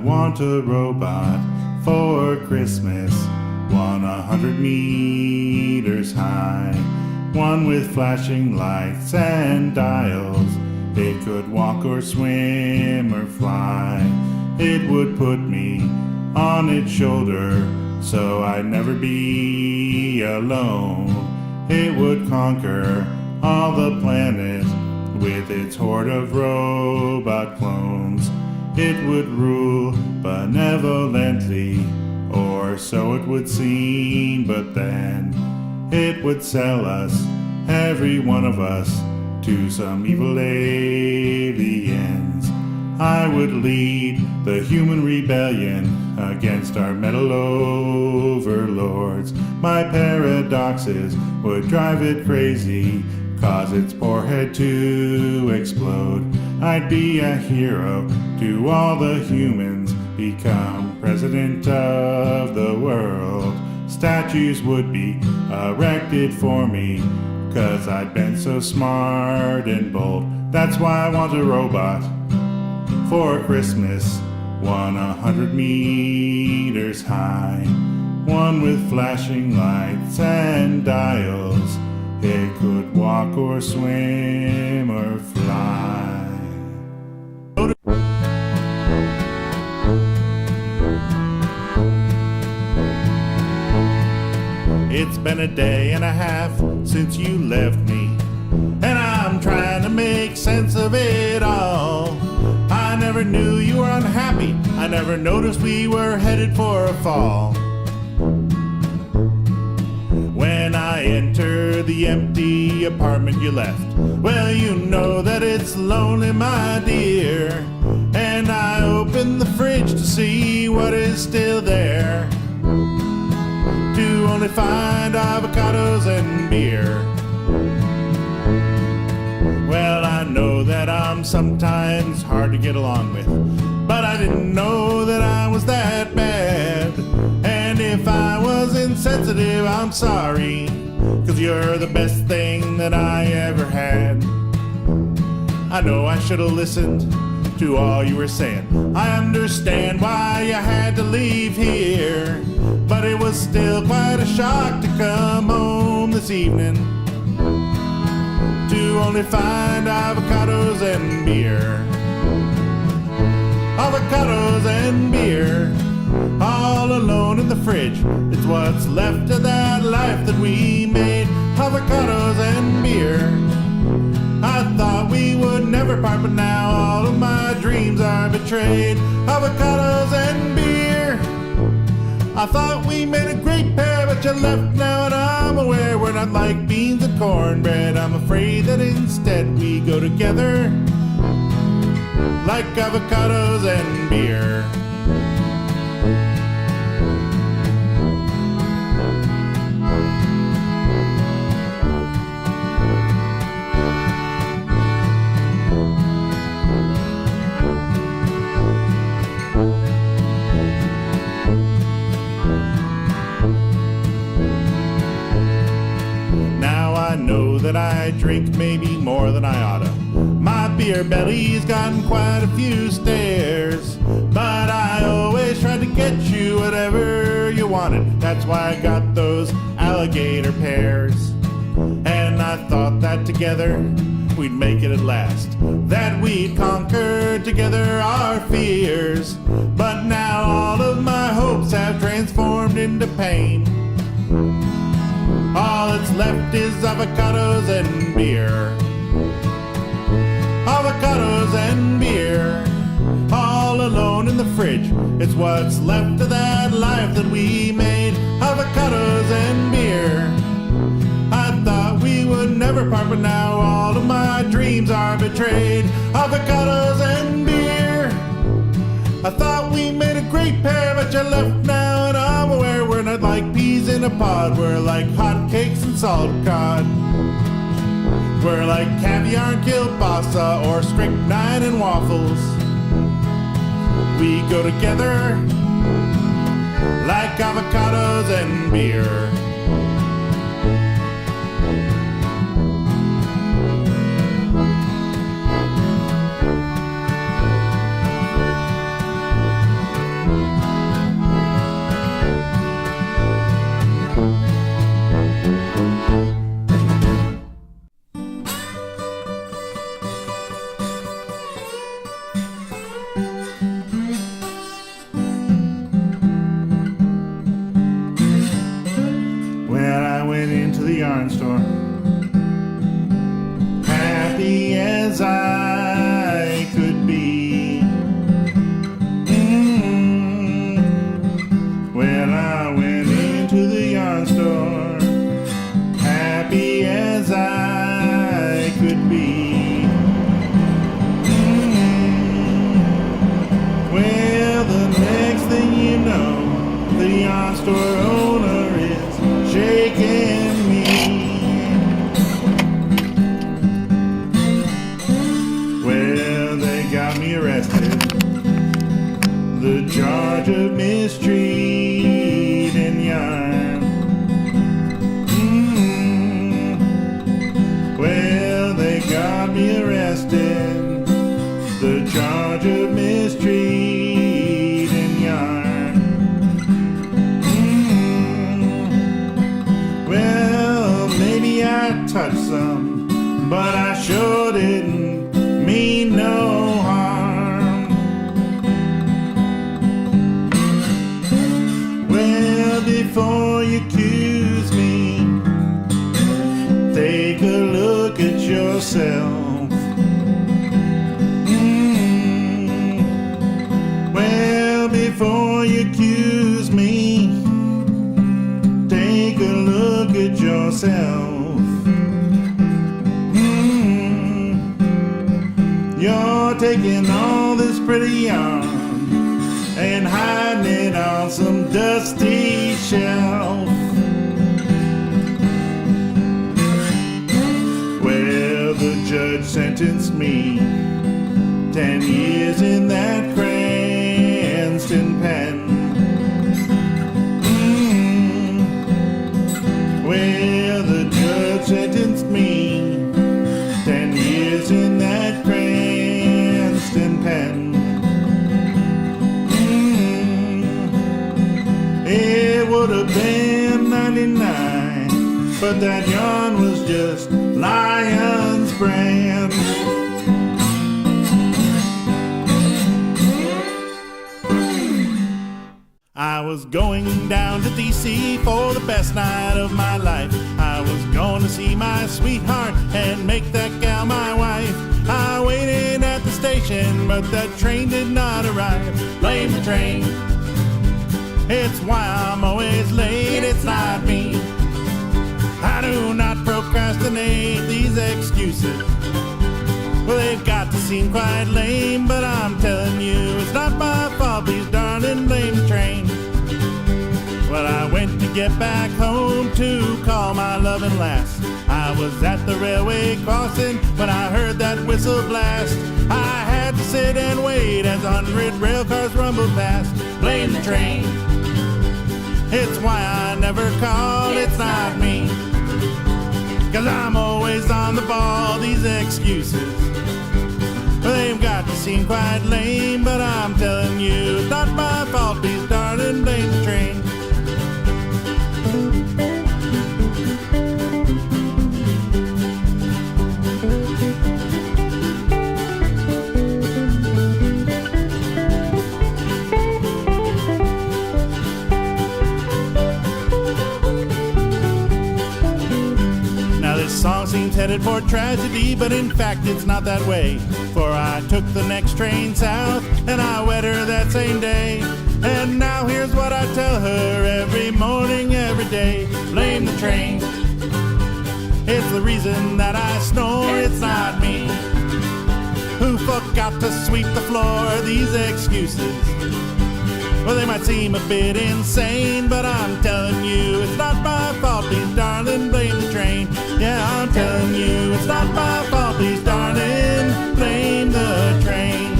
want a robot for Christmas, one 100 meters high, one with flashing lights and dials. It could walk or swim or fly. It would put me on its shoulder so I'd never be alone. It would conquer all the planets with its horde of robot clones. It would rule benevolently, or so it would seem, but then it would sell us, every one of us, to some evil aliens. I would lead the human rebellion against our metal overlords. My paradoxes would drive it crazy, cause its poor head to explode. I'd be a hero to all the humans, become president of the world. Statues would be erected for me, cause I'd been so smart and bold. That's why I want a robot for Christmas, one 100 meters high, one with flashing lights and dials. It could walk or swim or fly. It's been a day and a half since you left me, and I'm trying to make sense of it all. I never knew you were unhappy. I never noticed we were headed for a fall. When I enter the empty apartment you left, well, you know that it's lonely, my dear. And I open the fridge to see what is still there, to only find avocados and beer. Well, I know that I'm sometimes hard to get along with, but I didn't know that I was that bad. And if I was insensitive, I'm sorry, cause you're the best thing that I ever had. I know I should have listened to all you were saying. I understand why you had to leave here, but it was still quite a shock to come home this evening to only find avocados and beer. Avocados and beer, all alone in the fridge. It's what's left of that life that we made. Avocados and beer. I thought we would never part, but now all of my dreams are betrayed. Avocados and beer. I thought we made a great pair, but you left now, and I'm aware we're not like beans and cornbread. I'm afraid that instead we go together like avocados and beer. I know that I drink maybe more than I oughta. My beer belly's gotten quite a few stairs, but I always tried to get you whatever you wanted. That's why I got those alligator pears. And I thought that together we'd make it at last, that we'd conquer together our fears. But now all of my hopes have transformed into pain. All that's left is avocados and beer. Avocados and beer, all alone in the fridge. It's what's left of that life that we made. Avocados and beer. I thought we would never part, but now all of my dreams are betrayed. Avocados and beer. I thought we made a great pair, but you left now, and I'm aware we're not like peas in a pod. We're like hot cakes and salt cod. We're like caviar and kielbasa, or strychnine and waffles. We go together like avocados and beer. yarn store. Happy as I could be. Well, I went into the yarn store, happy as I could be. Well, the next thing you know, the yarn store owner is shaking me. Well, they got me arrested. The charge of mistreating yarn. Well, they got me arrested. The charge of mistreating yarn. Well, maybe I touched some, but I sure didn't mean no harm. Well, before you accuse me, take a look at yourself. Well, before you accuse me, take a look at yourself. You're taking all this pretty yarn and hiding it on some dusty shelf. Well, the judge sentenced me 10 years in that Cranston pen. Well, the judge sentenced me 10 years in that Cranston pen. It would have been 99, but that yarn was just Lion's brand. I was going down to D.C. for the best night of my life. I was going to see my sweetheart and make that gal my wife. I waited at the station, but the train did not arrive. Blame the train. It's why I'm always late, it's not me. I do not procrastinate these excuses. Well, they've got to seem quite lame, but I'm telling you, it's not my fault, please darling, blame the train. Well, I went to get back home to call my loving lass. I was at the railway crossing when I heard that whistle blast. I had to sit and wait as 100 rail cars rumbled past. Blame the train. It's why I never call, it's not me. 'Cause I'm always on the ball, these excuses, well, they've got to seem quite lame, but I'm telling you, it's not my fault, please darling, blame the train. This song seems headed for tragedy, but in fact it's not that way. For I took the next train south, and I wed her that same day. And now here's what I tell her every morning, every day. Blame the train. It's the reason that I snore, it's not me. Who forgot to sweep the floor, these excuses, well, they might seem a bit insane, but I'm telling you, it's not my fault, please darling, blame the train. Yeah, I'm telling you, it's not my fault, please darling, blame the train.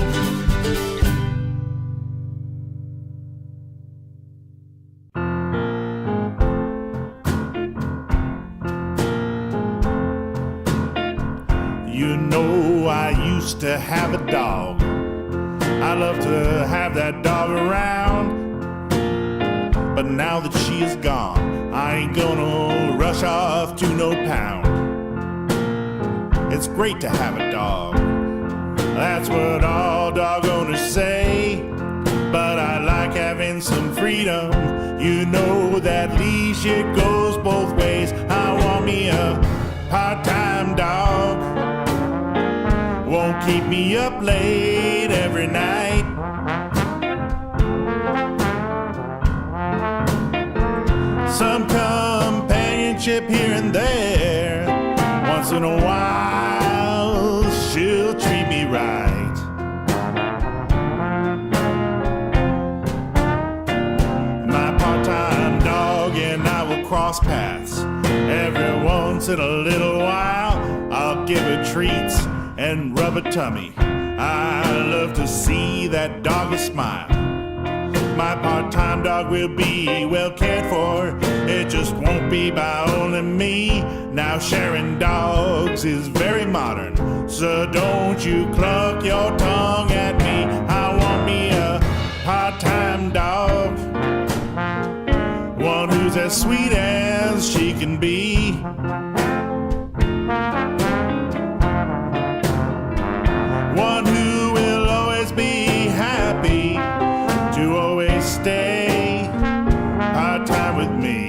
You know, I used to have a dog. I love to have that dog around. But now that she is gone, I ain't gonna rush off to no pound. It's great to have a dog, that's what all dog owners say. But I like having some freedom. You know that leash, it goes both ways. I want me a keep me up late every night. Some companionship here and there. Once in a while, she'll treat me right. My part-time dog and I will cross paths. Every once in a little while, I'll give her treats and rub her tummy. I love to see that doggy smile. My part-time dog will be well cared for. It just won't be by only me. Now sharing dogs is very modern, so don't you cluck your tongue at me. I want me a part-time dog, one who's as sweet as she can be. One who will always be happy to always stay part-time with me.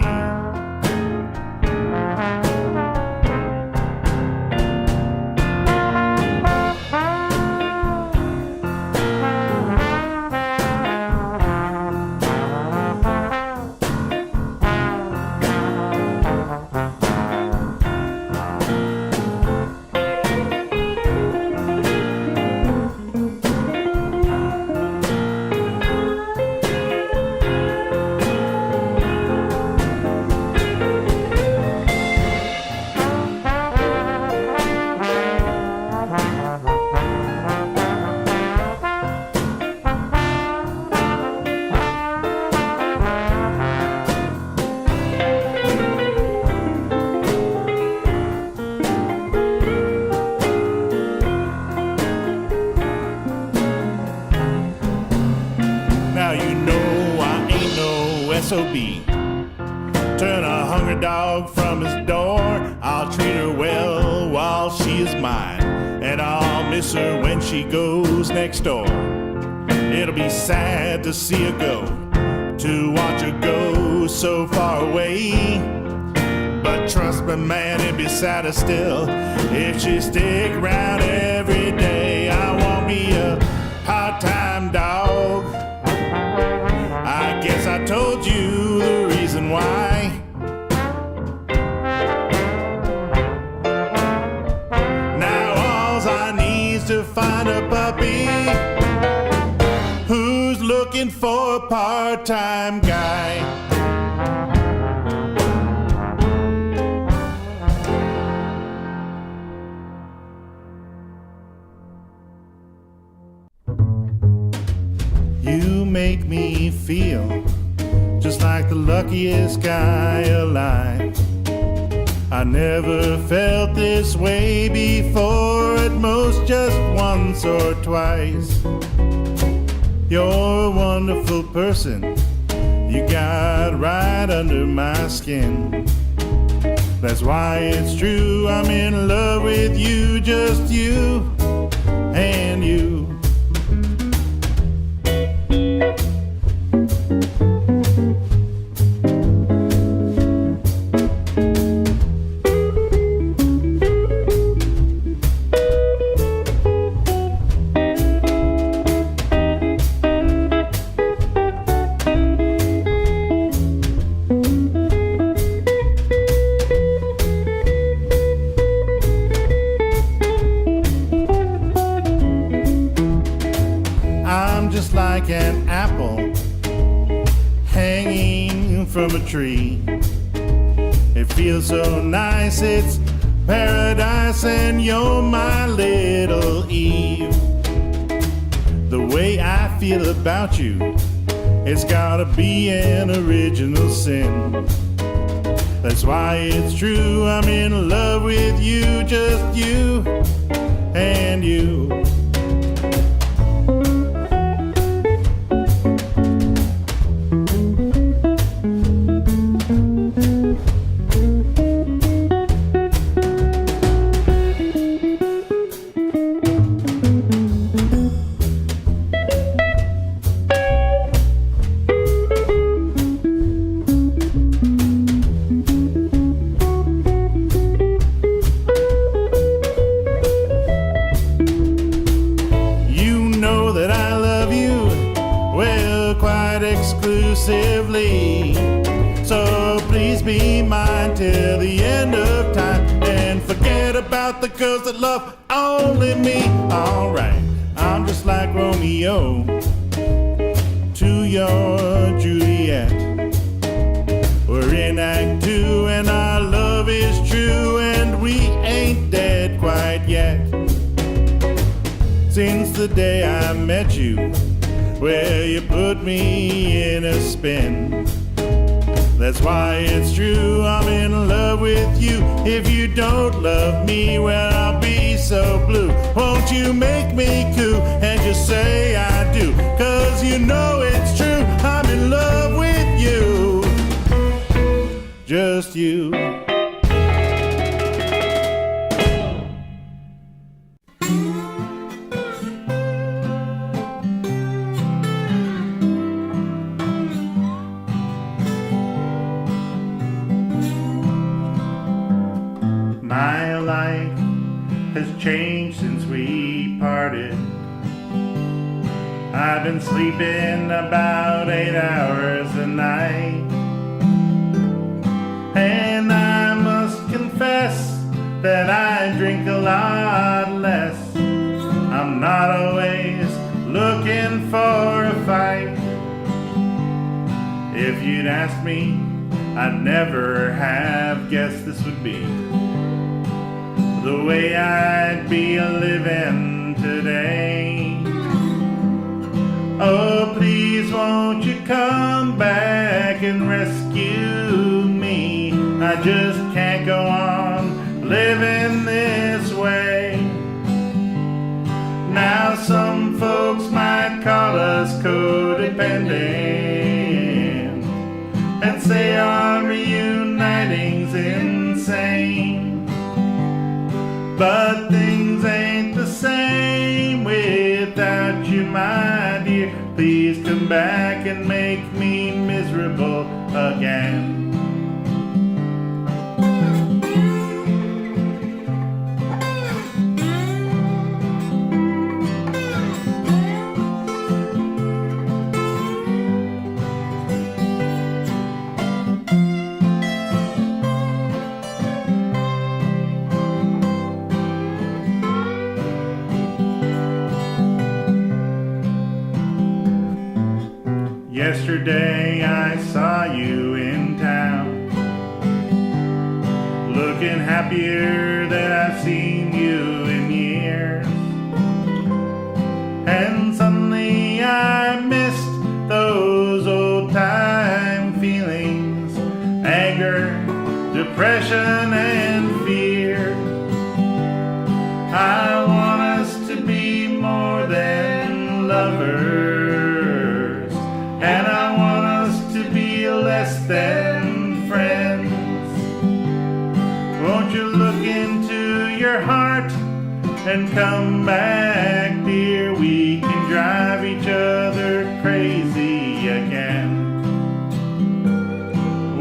Now you know I ain't no SOB. Turn a hungry dog from his door. I'll treat her well while she is mine, and I'll miss her when she goes next door. It'll be sad to see her go, to watch her go so far away. But trust me, man, it'd be sadder still if she stick around every day. I want me a part-time dog. I guess I told you the reason why. Now all I need is to find a puppy who's looking for a part-time guy. You make me feel just like the luckiest guy alive. I never felt this way before, at most just once or twice. You're a wonderful person, you got right under my skin. That's why it's true, I'm in love with you, just you and you. I'm just like an apple hanging from a tree. It feels so nice, it's paradise, and you're my little Eve. The way I feel about you, it's gotta be an original sin. That's why it's true, I'm in love with you, just you and you. exclusively. So please be mine till the end of time, and forget about the girls that love only me. Alright, I'm just like Romeo to your Juliet. We're in Act 2 and our love is true, and we ain't dead quite yet. Since the day I met you, well, you put me in a spin. That's why it's true, I'm in love with you. If you don't love me, well, I'll be so blue. Won't you make me coo and just say I do? 'Cause you know it's true, I'm in love with you. Just you. My life has changed since we parted. I've been sleeping about 8 hours a night, and I must confess that I drink a lot less. I'm not always looking for a fight. If you'd asked me, I'd never have guessed this would be the way I'd be living today. Oh, please won't you come back and rescue me? I just can't go on living this way. Now some folks might call us codependent and say our reuniting's insane. But things ain't the same without you, my dear. Please come back and make me miserable again. Yesterday I saw you in town, looking happier than I've seen you in years. And suddenly I missed those old time feelings, anger, depression, and fear. I want us to be more than lovers, and I want us to be less than friends. Won't you look into your heart and come back, dear? We can drive each other crazy again.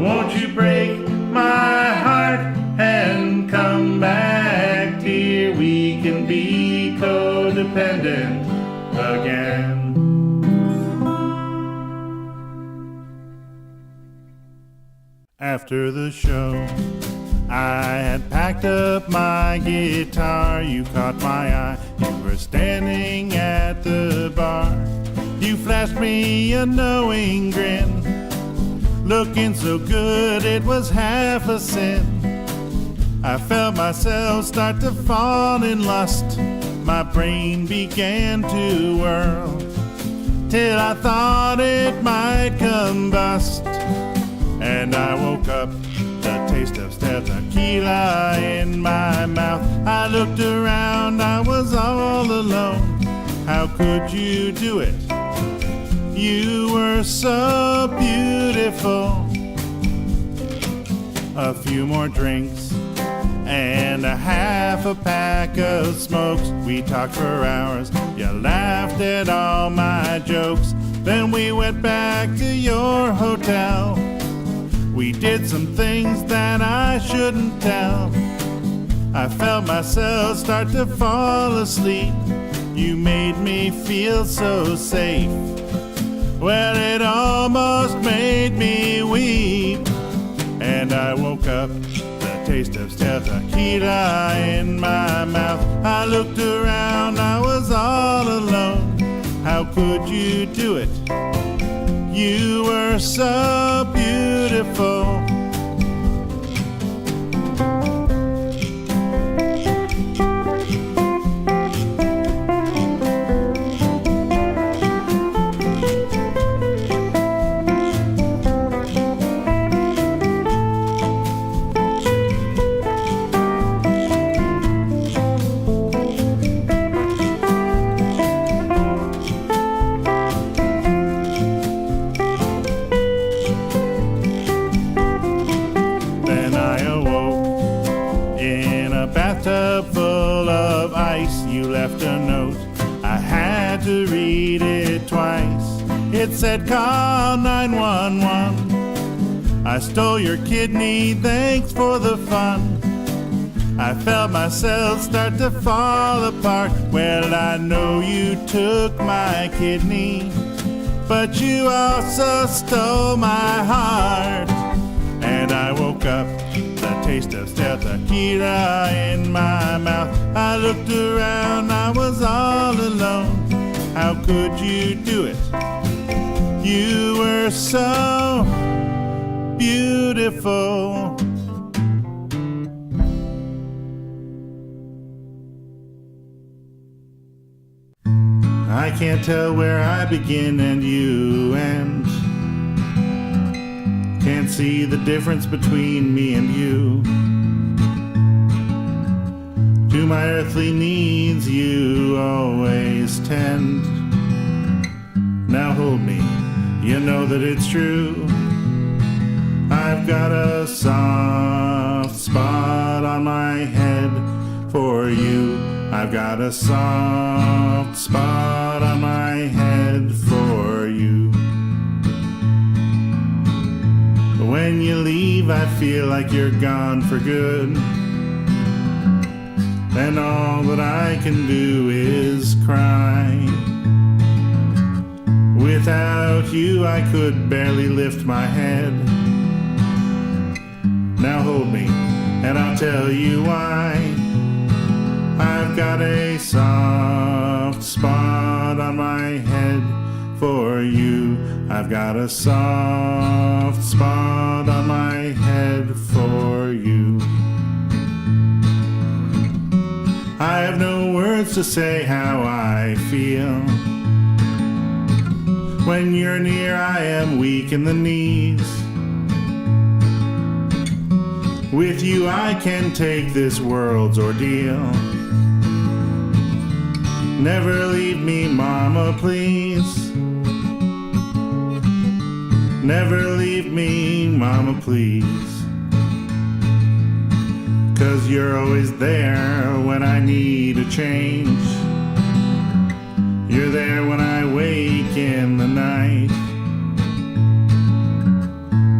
Won't you break my heart and come back, dear? We can be codependent again. After the show, I had packed up my guitar. You caught my eye, you were standing at the bar. You flashed me a knowing grin, looking so good it was half a sin. I felt myself start to fall in lust. My brain began to whirl, till I thought it might combust. And I woke up, the taste of stale tequila in my mouth. I looked around, I was all alone. How could you do it? You were so beautiful. A few more drinks and a half a pack of smokes. We talked for hours, you laughed at all my jokes. Then we went back to your hotel. We did some things that I shouldn't tell. I felt myself start to fall asleep. You made me feel so safe. Well, it almost almost made me weep. And I woke up, the taste of stale tequila in my mouth. I looked around, I was all alone. How could you do it? You were so beautiful. Bathtub full of ice, you left a note. I had to read it twice. It said, call 911. I stole your kidney, thanks for the fun. I felt myself start to fall apart. Well, I know you took my kidney, but you also stole my heart. And I woke up, the taste of stale tequila in my mouth. I looked around, I was all alone. How could you do it? You were so beautiful. I can't tell where I begin and you end. Can't see the difference between me and you. To my earthly needs you always tend. Now hold me, you know that it's true. I've got a soft spot on my head for you. I've got a soft spot on my head for you. When you leave, I feel like you're gone for good. And all that I can do is cry. Without you, I could barely lift my head. Now hold me, and I'll tell you why. I've got a soft spot on my head for you. I've got a soft spot on my head for you. I have no words to say how I feel. When you're near, I am weak in the knees. With you, I can take this world's ordeal. Never leave me, Mama, please. Never leave me, Mama, please. 'Cause you're always there when I need a change. You're there when I wake in the night.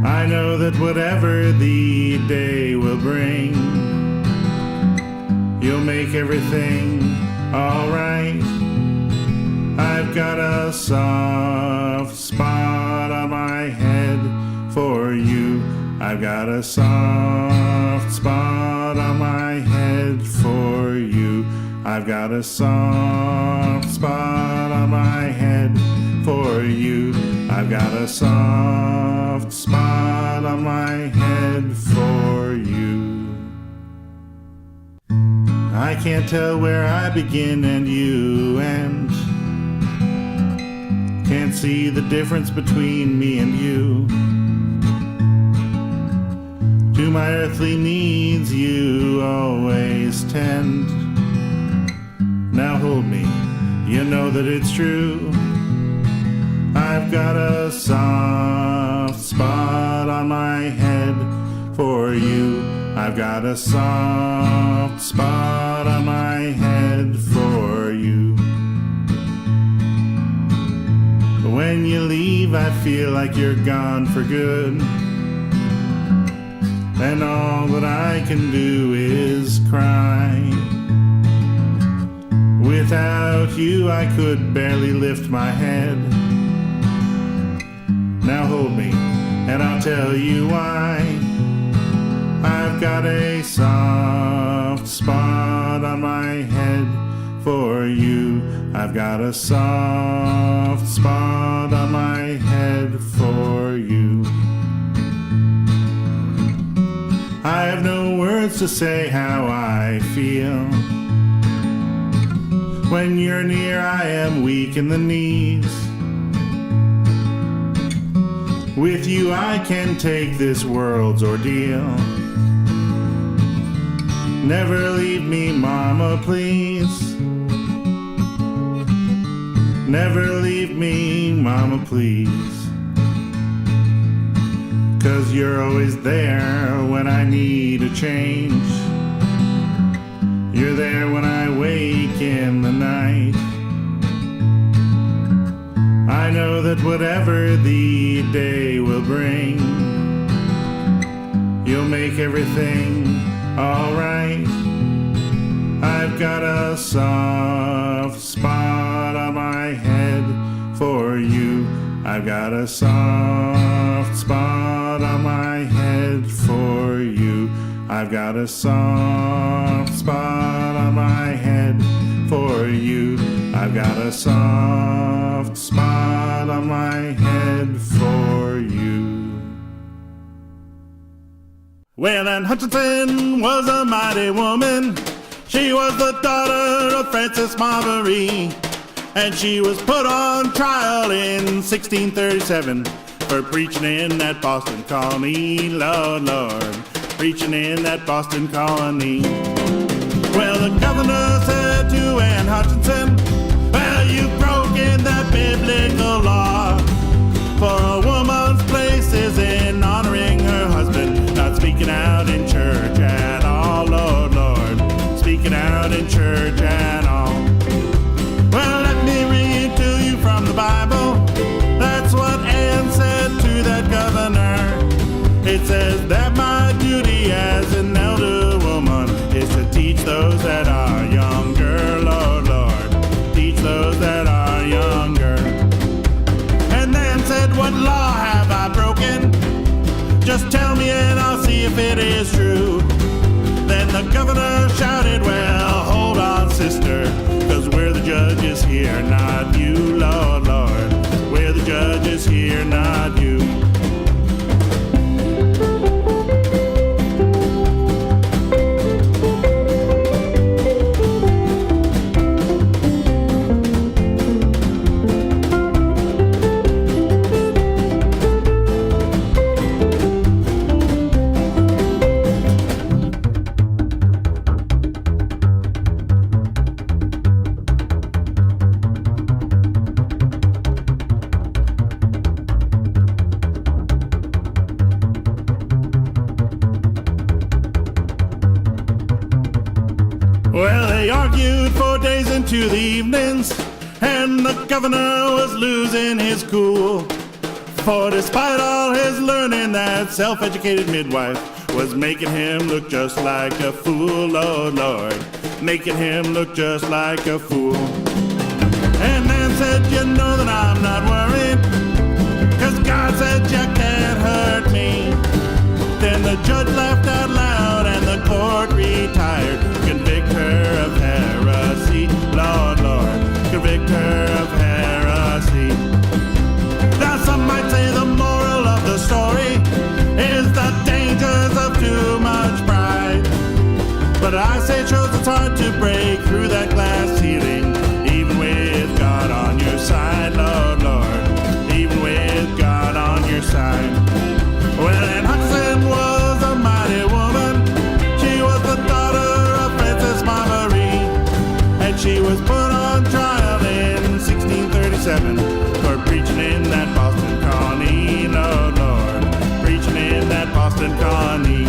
I know that whatever the day will bring, you'll make everything alright. I've got a soft spot on my head for you. I've got a soft spot on my head for you. I've got a soft spot on my head for you. I've got a soft spot on my head for you. I can't tell where I begin and you end. Can't see the difference between me and you. To my earthly needs you always tend. Now hold me, you know that it's true. I've got a soft spot on my head for you. I've got a soft spot on my head for you. When you leave, I feel like you're gone for good. And all that I can do is cry. Without you, I could barely lift my head. Now hold me, and I'll tell you why. I've got a soft spot on my head for you. I've got a soft spot on my head for you. I have no words to say how I feel. When you're near, I am weak in the knees. With you, I can take this world's ordeal. Never leave me, Mama, please. Never leave me, Mama, please. 'Cause you're always there when I need a change. You're there when I wake in the night. I know that whatever the day will bring, you'll make everything alright. I've got a soft spot on my head for you. I've got a soft spot on my head for you. I've got a soft spot on my head for you. I've got a soft spot on my head for you. Well, Anne Hutchinson was a mighty woman. She was the daughter of Francis Marbury, and she was put on trial in 1637 for preaching in that Boston colony. Lord, Lord, preaching in that Boston colony. Well, the governor said to Anne Hutchinson, well, you've broken that biblical law, for a woman's place is in honoring her husband, not speaking out in church at all. Lord, Lord, speaking out in church at all. Well, let me read to you from the Bible. That's what Anne said to that governor. It says that my duty as an elder woman is to teach those that are younger. Lord, Lord, teach those that are younger. And then said, what law have I broken? Just tell me and I'll see if it is true. Then the governor shouted, well, hold on, sister, 'cause we're the judges here, not you. Lord, Lord, we're the judges here, not you. Well, they argued for days into the evenings, and the governor was losing his cool. For despite all his learning, that self-educated midwife was making him look just like a fool. Lord, Lord, making him look just like a fool. And then said, you know that I'm not worried, 'cause God said you can't hurt me. Then the judge laughed out loud and the court retired. Convict her of heresy, Lord, Lord, convict her of heresy. Now some might say the moral of the story is the dangers of too much pride. But I say it shows it's hard to break through that glass ceiling, even with God on your side, Lord, Lord, even with God on your side. Well, Anne Hutchinson was a mighty woman. She was the daughter of Francis Marbury, and she was put on trial in 1637 for preaching in that Boston colony. Lord, Lord, preaching in that Boston colony.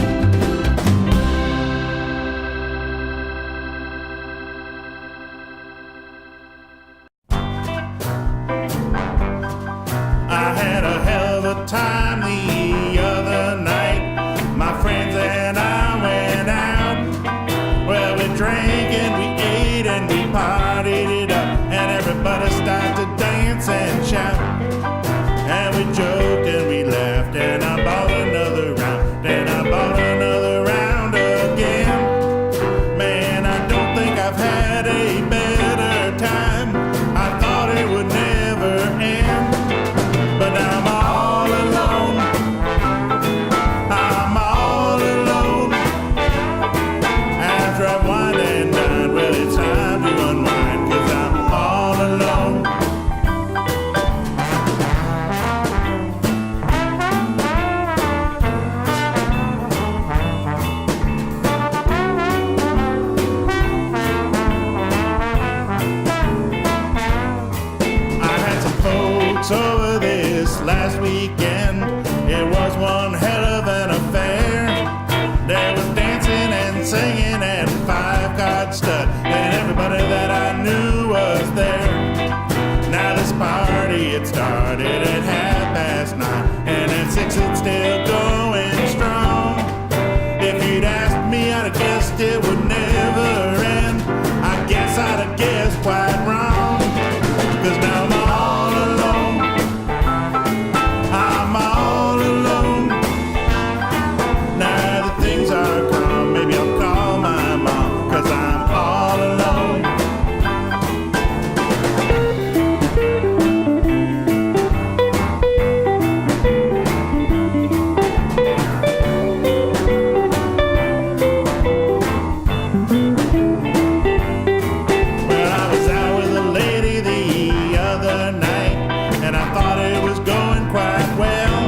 I had a hell of a time the other night. My friends and I went out. Well, we drank and we ate and we partied it up, and everybody started to dance and shout, and we joked over this last weekend. It was one hell of an affair. There was dancing and singing and five-card stud, and everybody that I knew was there. Now this party, it started at 9:30, and at 6 it's still going strong. If you'd asked me, I'd have guessed it would never end. I guess I'd have guessed quite wrong, 'cause now I'm all alone. I'm all alone. Now that things are calm, maybe I'll call my mom, 'cause I'm all alone. Well, I was out with a lady the other night, and I thought it was going quite well.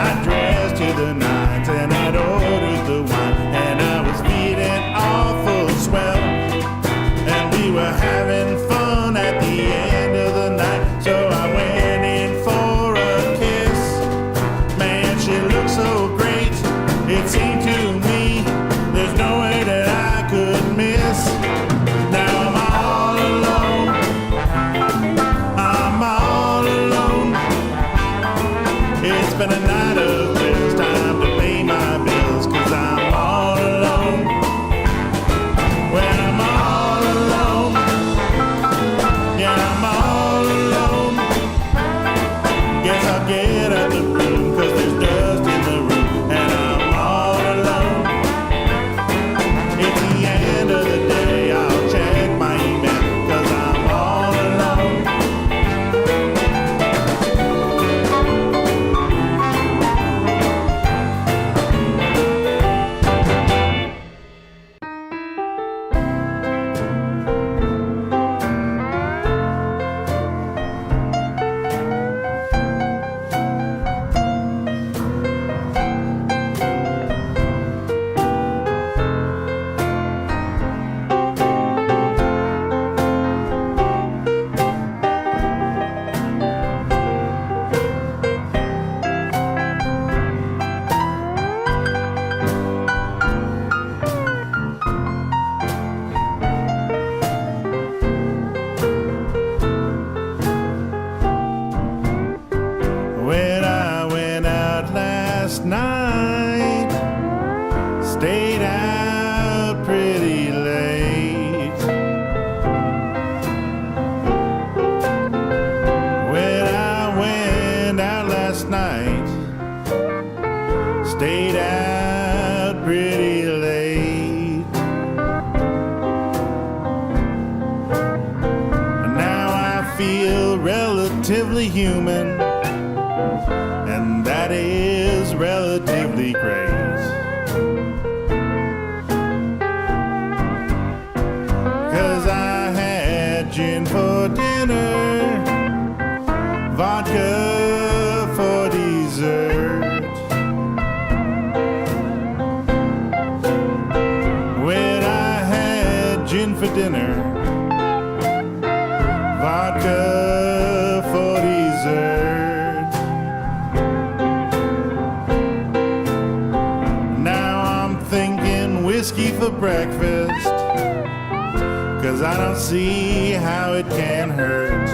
I dressed to the nines and I'd ordered the wine, and I was feeling awful swell. And we were having fun at the end of the night, so I went in for a kiss. Man, she looked so great, it seemed to me there's no way that I could miss. Now I'm all alone. I'm all alone. It's been a night of bills, time to pay my bills, 'cause I'm all alone. When I'm all alone, yeah, I'm all alone. Guess I'll get out the room, 'cause there's dust in the room, and I'm all alone. It's the end of the day, I'll check my email, 'cause I'm all alone. When I went out last night, stayed out pretty late. When I went out last night, stayed out pretty late. Now I feel relatively human, and that is relatively great. 'Cause I had gin for dinner, vodka for dessert. When I had gin for dinner, vodka for dessert. Now I'm thinking whiskey for breakfast, 'cause I don't see how it can hurt.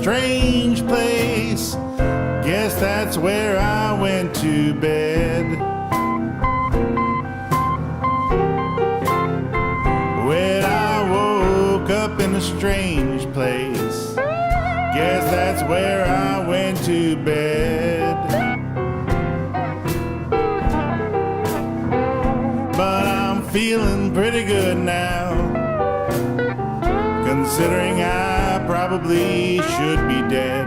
strange place. Guess that's where I went to bed. When I woke up in a strange place, guess that's where I went to bed. But I'm feeling pretty good now, considering I probably should be dead.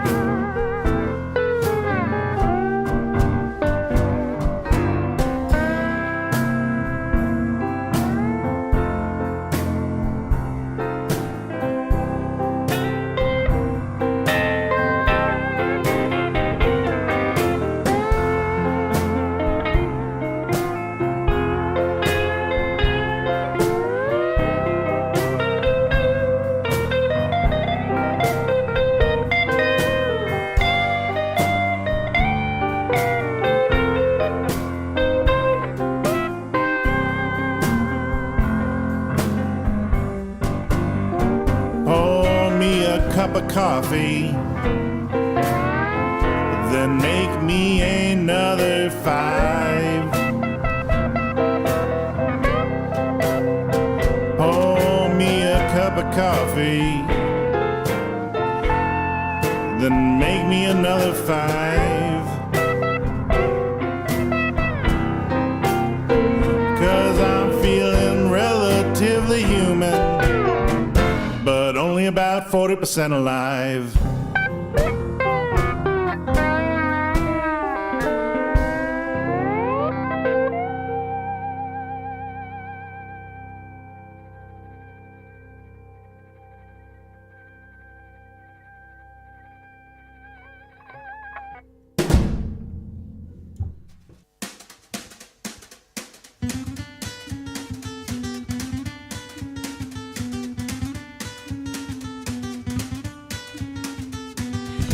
Cup of coffee, then make me another 5. Pour me a cup of coffee, then make me another 5. 'Cause I'm feeling relatively human, but only about 40% alive.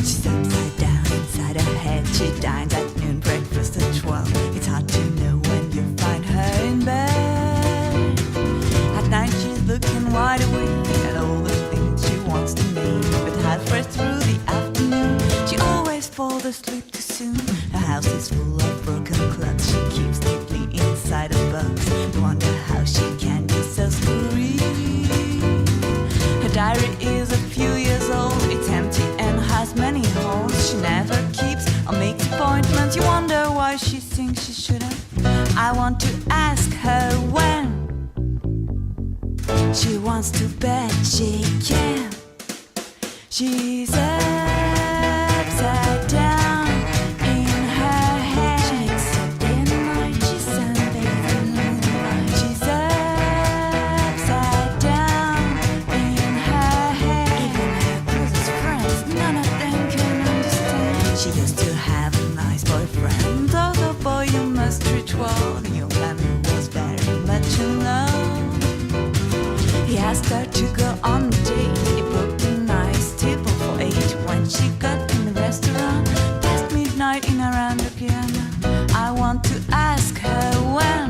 She's upside down inside her head. She dines at noon, breakfast at 12. It's hard to know when you find her in bed. At night she's looking wide awake at all the things she wants to make. But halfway through the afternoon, she always falls asleep too soon. Her house is full of broken clocks. She keeps deeply inside a box. You wonder how she can be so screwy. Her diary is a few years old. It's empty and has many holes. She never keeps or makes appointments. You wonder why she thinks she shouldn't. I want to ask her when she wants to bet she can. She's upside down in her head. She makes up day and night. She's sunbathed in moonlight. She's upside down in her head. Even her closest friends, none of them can understand. She used to have a nice boyfriend, though the boy you must treat well. The young man who was very much in love. He asked her to go on a date. He booked a nice table for 8 when she got in the restaurant. Past midnight in around the piano. I want to ask her when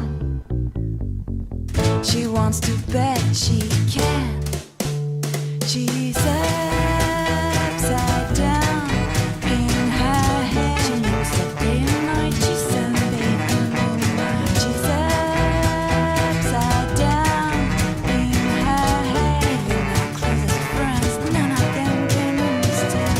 she wants to bet she can. She's upside down in her head. She makes up day and night. She's sunbathed in moonlight. She's upside down in her head. Even her closest friends, none of them can understand.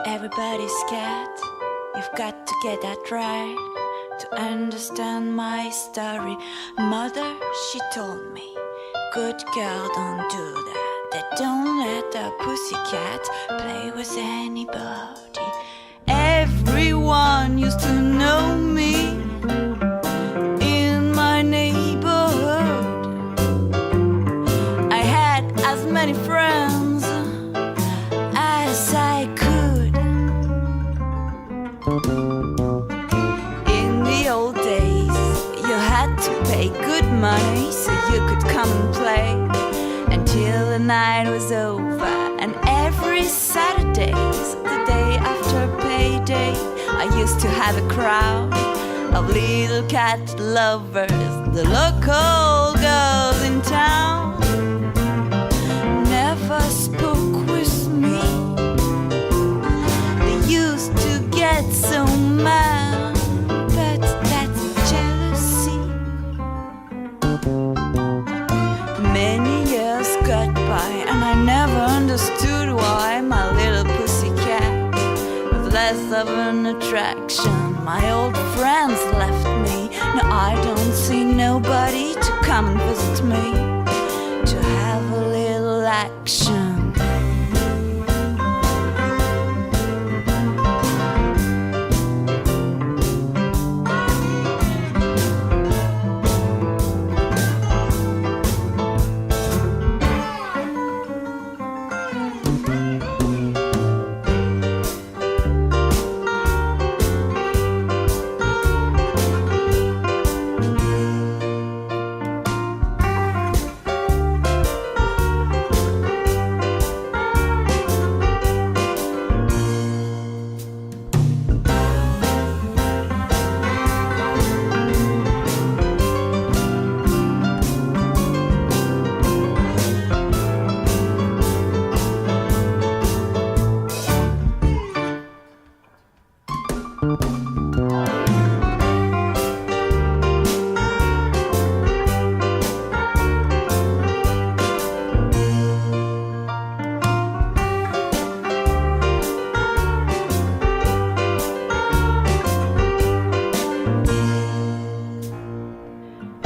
Everybody's cat, you've got to get that right to understand my story. Mother, she told me, good girl, don't do that. That don't let the pussycat play with anybody. Everyone used to know me in my neighborhood. I had as many friends as I could. In the old days, you had to pay good money so you could come and play until the night was over. And every Saturdays, the day after payday, I used to have a crowd of little cat lovers, the local girls in town. Never spoke with me. They used to get so mad, but that's jealousy. Many years got by and I never understood why my little pussycat was less of an attraction. My old friends left me. Now I don't see nobody to come and visit me, to have a little action.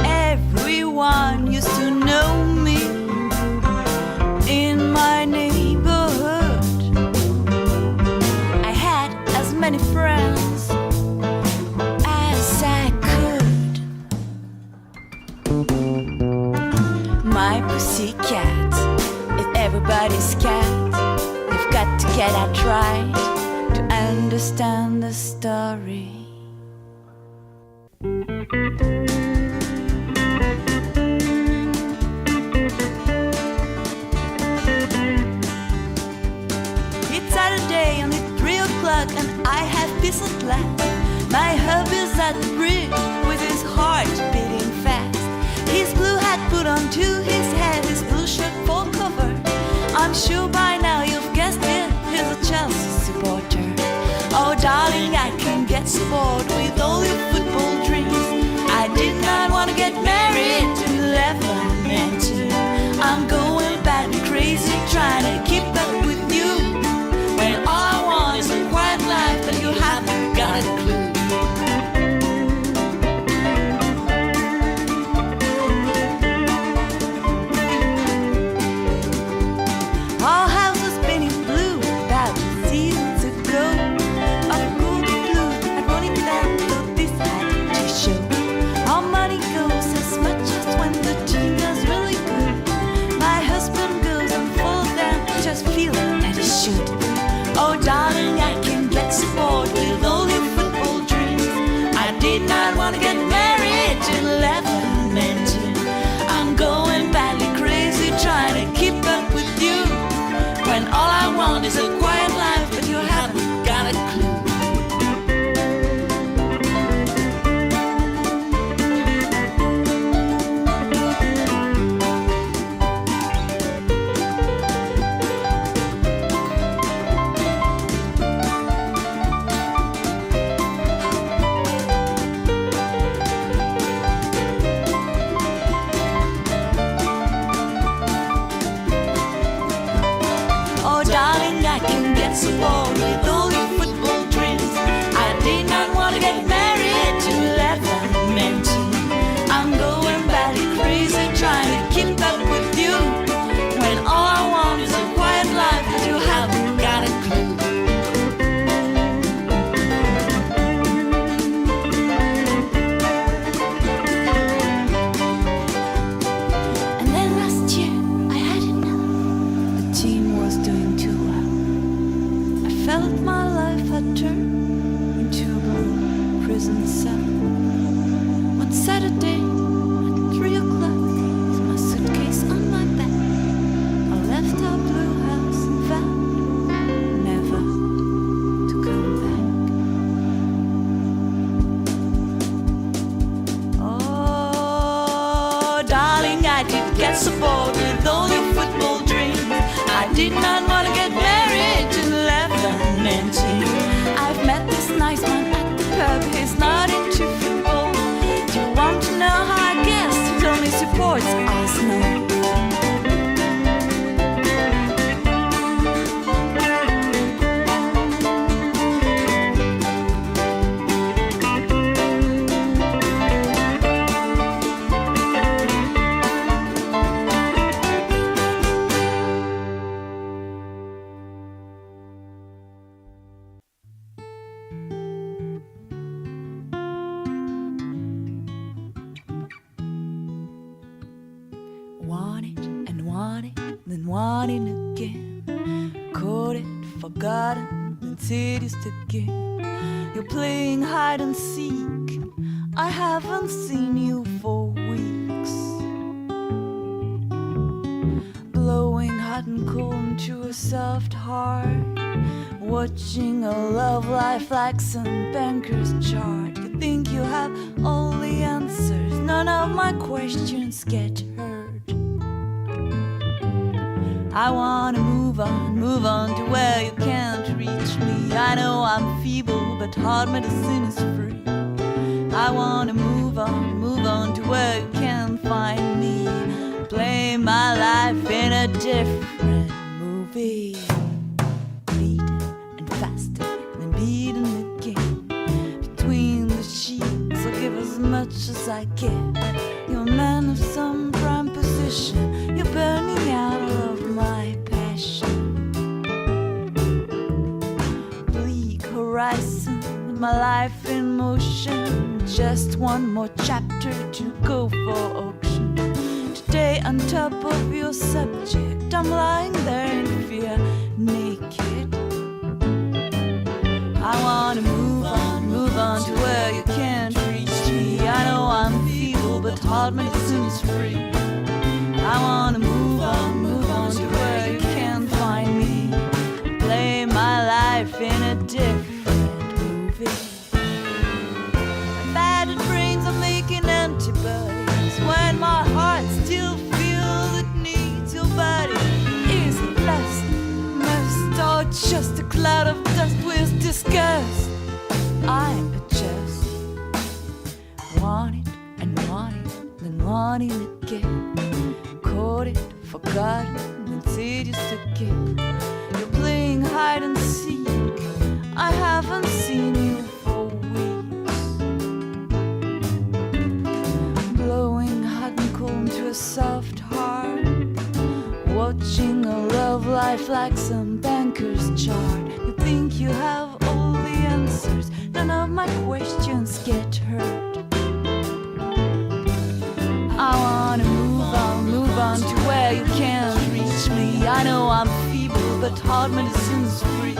Everyone used to know me in my neighborhood. I had as many friends as I could. My pussycat is everybody's cat. You've got to get that right to understand the story. It's Saturday and it's 3 o'clock and I have peace at last. My hubby's at the bridge with his heart beating fast. His blue hat put onto his head, his blue shirt full covered. I'm sure by now you've guessed it, he's a Chelsea supporter. Oh darling, I can get so bored with all your football dreams. I get so bored with all your football dreams. I did not want to get married to left unmentioned. I've met this nice man at the pub, he's not into football. Do you want to know how I guessed? He told me supports Arsenal. Want it and want it, then want it again. Caught it, forgotten, then seduced again. You're playing hide and seek. I haven't seen you for weeks. Blowing hot and cold into a soft heart. Watching a love life like some banker's chart. You think you have all the answers. None of my questions get heard. I wanna move on to where you can't reach me. I know I'm feeble, but hard medicine is free. I wanna move on to where you can't find me. Play my life in a different movie. Bleeding and faster than beating again. Between the sheets, I'll give as much as I get. You're a man of some prime position. You're burning out of my passion. Bleak horizon with my life in motion. Just one more chapter to go for auction. Today on top of your subject, I'm lying there in fear, naked. I wanna move on to where you can't reach me. I know I'm feeble, but hard medicine is free. I wanna move on to where you can't find me. Play my life in a different movie. Battered brains are making antibodies when my heart still feels it needs your body. Is it lust, must, or just a cloud of dust with disgust? I adjust. Want it and want it, then want it again. Caught it, forgotten, then seduced again. You're playing hide and seek. I haven't seen you for weeks. Blowing hot and cold to a soft heart. Watching a love life like some banker's chart. You think you have all the answers. None of my questions get heard. I wanna move on to where you can't reach me. I know I'm feeble, but hard medicine's free.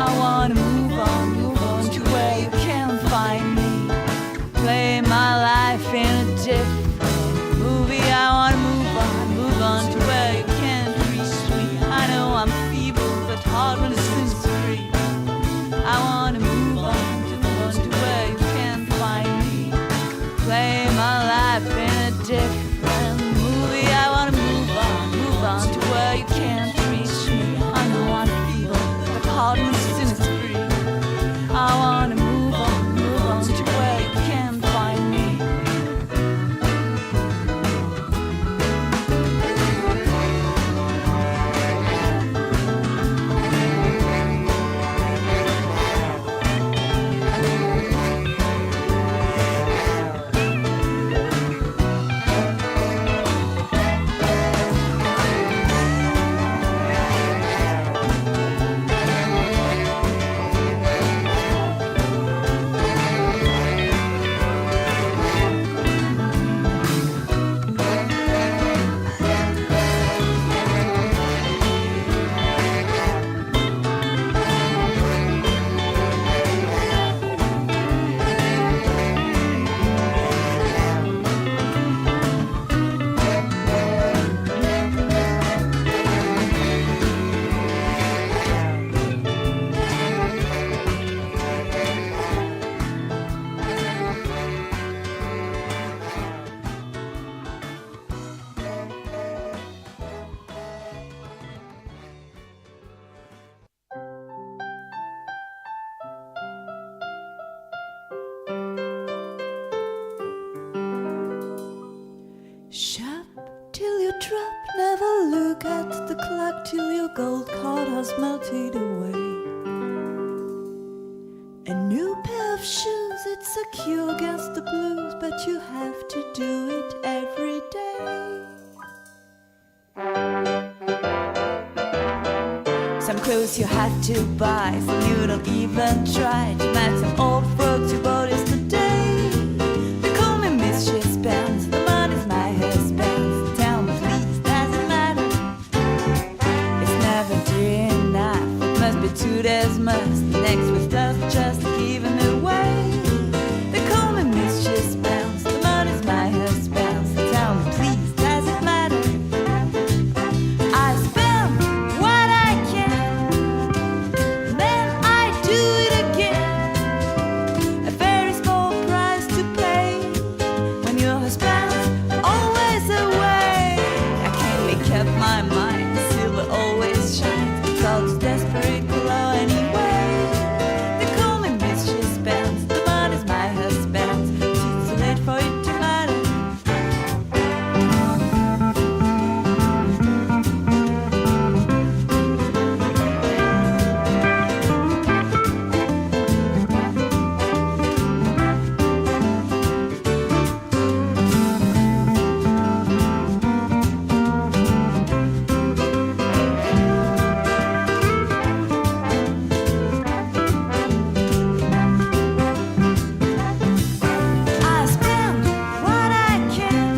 I wanna move on to where you can't find me. Play my life in a different movie. I wanna move on to where you can't reach me. I know I'm feeble, but hard medicine's free. I wanna move on to where you can't find me. Play my life in a different movie. I wanna move on to where you can't reach me. I know I'm feeble, but hard medicine is free. I wanna move on to where you can't find me. Shop till you drop, never look at the clock till your gold card has melted away. A new pair of shoes, it's a cure against the blues, but you have to do it every day. Some clothes you have to buy, some you don't even try to match some old frogs you bought yesterday. They call me Miss She Spends, the money's my husband's. Tell me please, does it matter? It's never enough, it must be 2 days must. Next week's stuff just given away. They call me Miss She Spends, the money's my husband's. Tell me please, does it matter? I spend what I can, then I do it again. A very small price to pay when your husband's always away. I can't make up my mind, silver always shines. It's all too desperate glow anyway. They call me Miss She Spends, the money's my husband's. It's too late for it to matter. I spend what I can,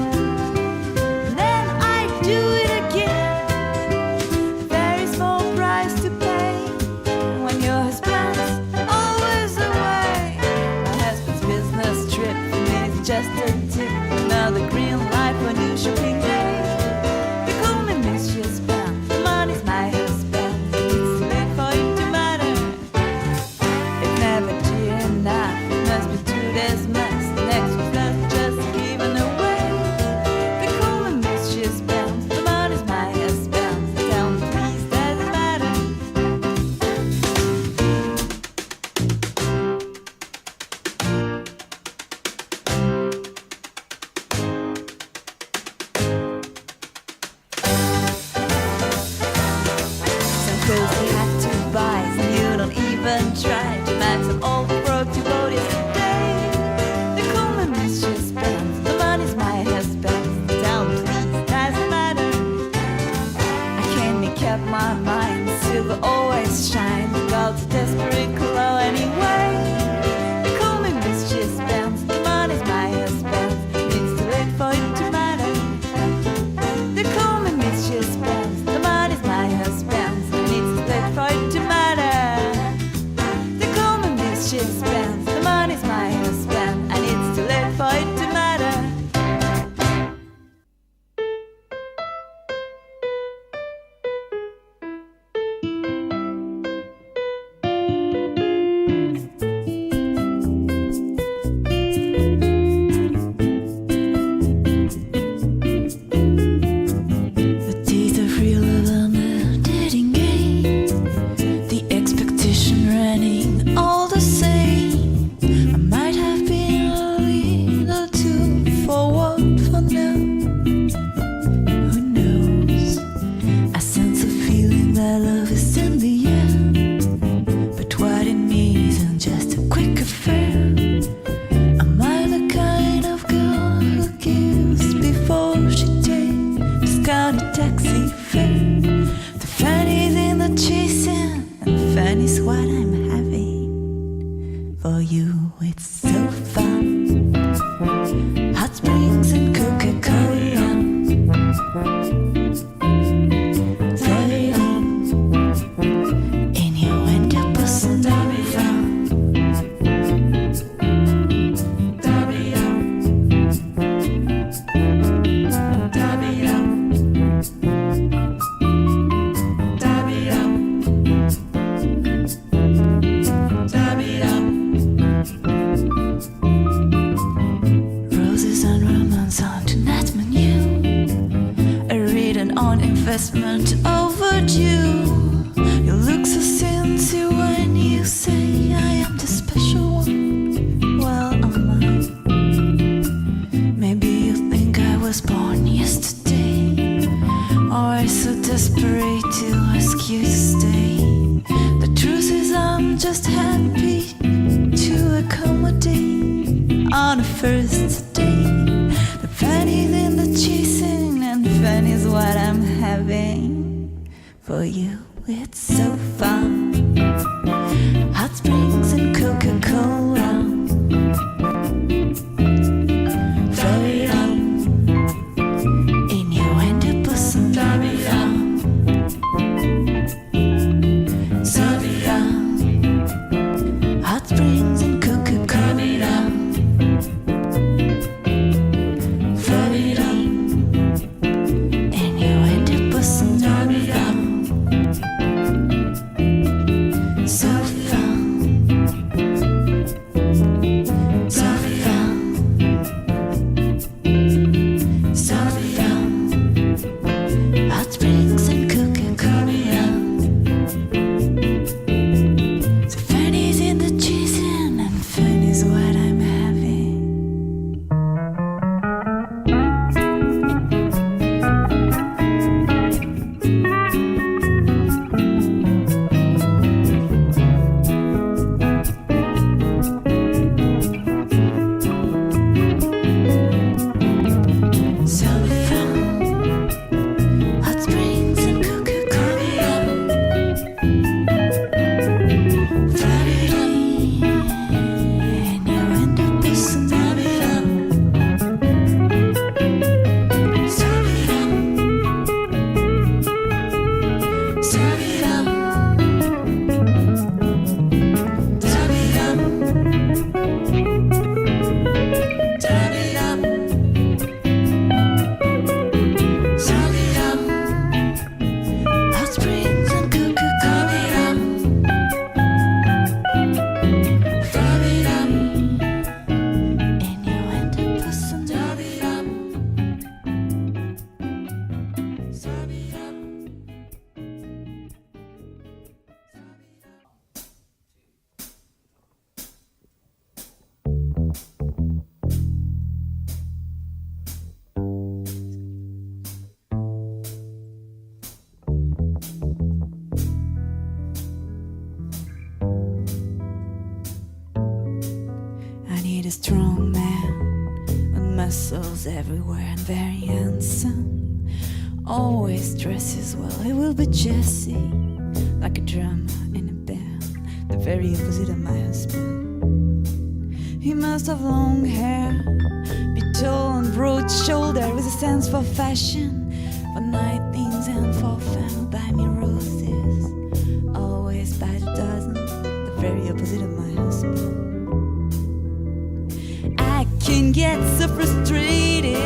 then I do it again. A very small price to pay when your husband's always away. My husband's business trip for me is just a tip, another green light for new shopping day. They call me Miss She Spends, the money's my husband. It's too late for it to matter. It's never enough, it must be 2 days must. Next week's love just given away. They call me Miss She Spends, the money's my husband. Tell me please, does it matter? Some clothes you have to buy, some you don't even try to match some old frogs you bought yesterday. They call me Miss She Spends, the money's my husband. Tell me please, does it matter? I can't make up my mind, silver always shines. Gold's a desperate glow anyway. They call me Miss She Spends, the money's my husband. It's too late for it to matter. They call me Miss She Spends, the money's my husband. And it's too late for it to matter. They call me Miss She Spends, the money's my husband. And it's too late for it to matter. The days of real love are melting game. The expectation running all the same. I might have been a little too forward for now. Who knows? I sense a feeling that love is in the air. But what it means isn't just a quick affair. Am I the kind of girl who gives before she takes discounted taxi fare? The fun is in the chasing, and fun is what I'm having. For you, it's so fun. Hot springs and Coca-Cola. Floating in your window, pussing down the phone. Roses and romance on tonight's menu. A written on investment overdue. You look so sincere when you say I am the special one. Well, am I? Maybe you think I was was born yesterday. Oh, I'm so desperate to ask you to stay. The truth is I'm just happy to accommodate on the first day. The fun is in the chasing, and fun is what I'm having. For you it's so fun. Hot springs and Coca-Cola, Florida, innuendo bosom, Florida, Florida, hot springs and Coca-Cola, Florida, innuendo bosom, Florida. So fun, so fun, so fun. Hot springs and Coca-Cola. So fun is in the chasing, and fun is what I'm having. So fun, hot springs and Coca-Cola, Florida, innuendo bosom, Florida, so fun, so fun, hot springs and Coca-Cola, Florida, innuendo bosom, Florida, I need a strong man with muscles everywhere and very handsome. Always dresses well. He will be Jesse, like a drummer in a band, the very opposite of my husband. He must have long hair, be tall and broad-shouldered, with a sense for fashion, for night things and for fun. Buy me roses, always by the dozen, the very opposite of my husband. I can get so frustrated,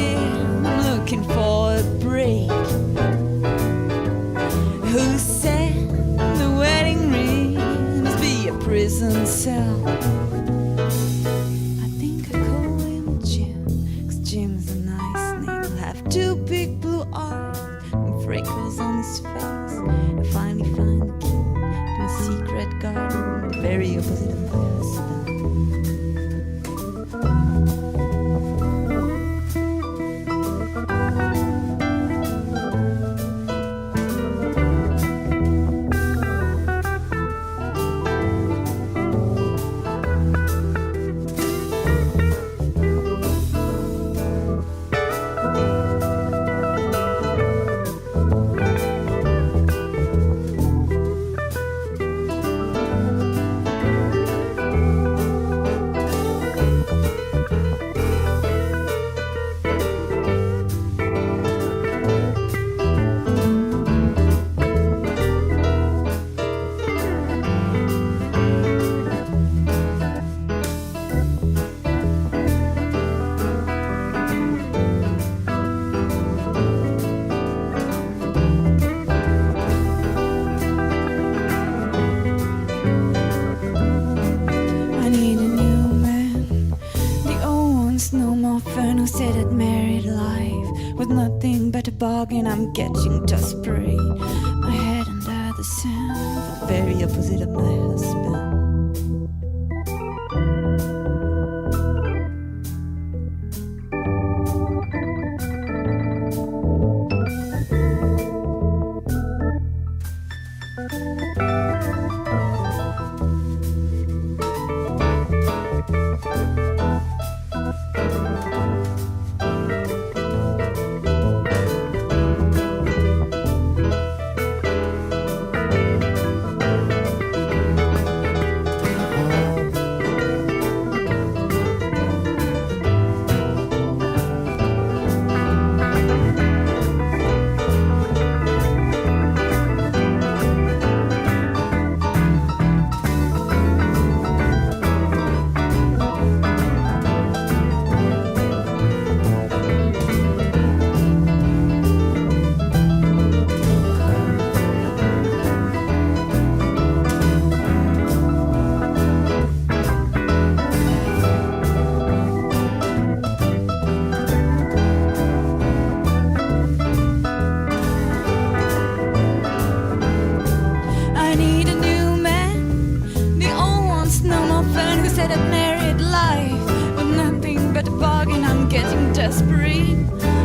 I'm looking for a break. Who said the wedding ring must be a prison cell? I think I call him Jim, 'cause Jim's a nice name. He'll have two big blue eyes and freckles on his face. I finally find the key to a secret garden, the very opposite of my husband. Who said I'd married life with nothing but a bargain? I'm getting desperate. My head under the sand, the very opposite of my husband. desperate.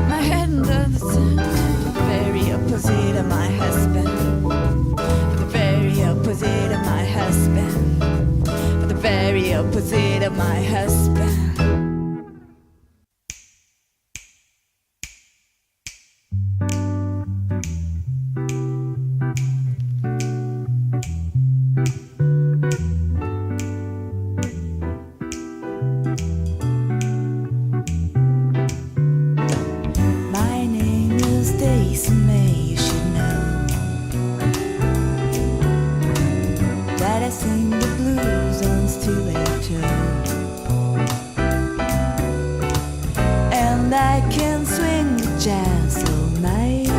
My head under the sun, the very opposite of my husband. The very opposite of my husband. The very opposite of my husband. I sing the blues on stiletto, and I can swing the jazz all night,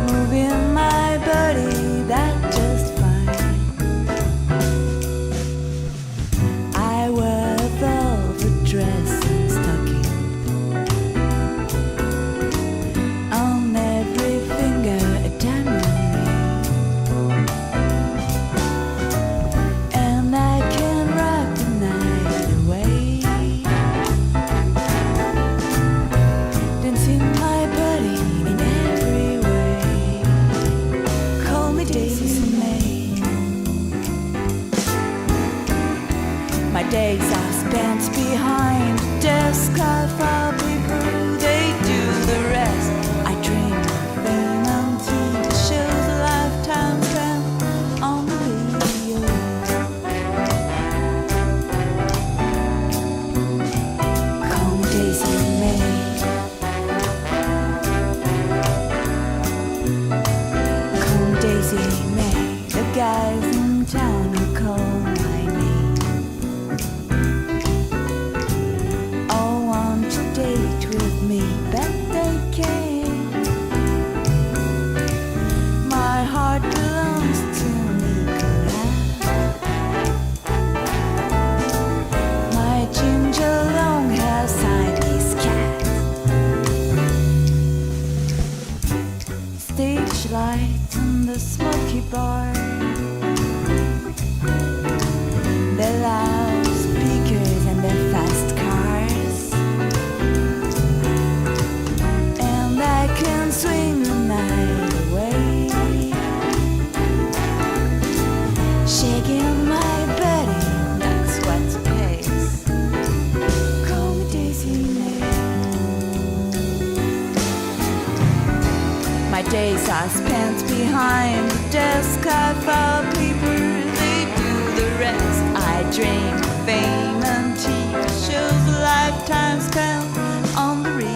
moving my body that just fine. I wear a velvet dress and stockings, on every finger a diamond. My days are spent behind a desk. I file paper, they do the rest. I dream of fame and TV shows, a lifetime spent on the radio. Call me Daisy May. Call me Daisy May. The guys in town who call my name date with me, but they can't. My heart belongs to Nicolas. My ginger long hair Siamese cat. Stage lights in the smoky bar, the loudspeakers and the fast cars. I can swing the night away, shaking my body, that's what pays. Call me Daisy May. My days are spent behind the desk. I file paper, they do the rest. I dream of fame and TV shows, a lifetime spent on the radio.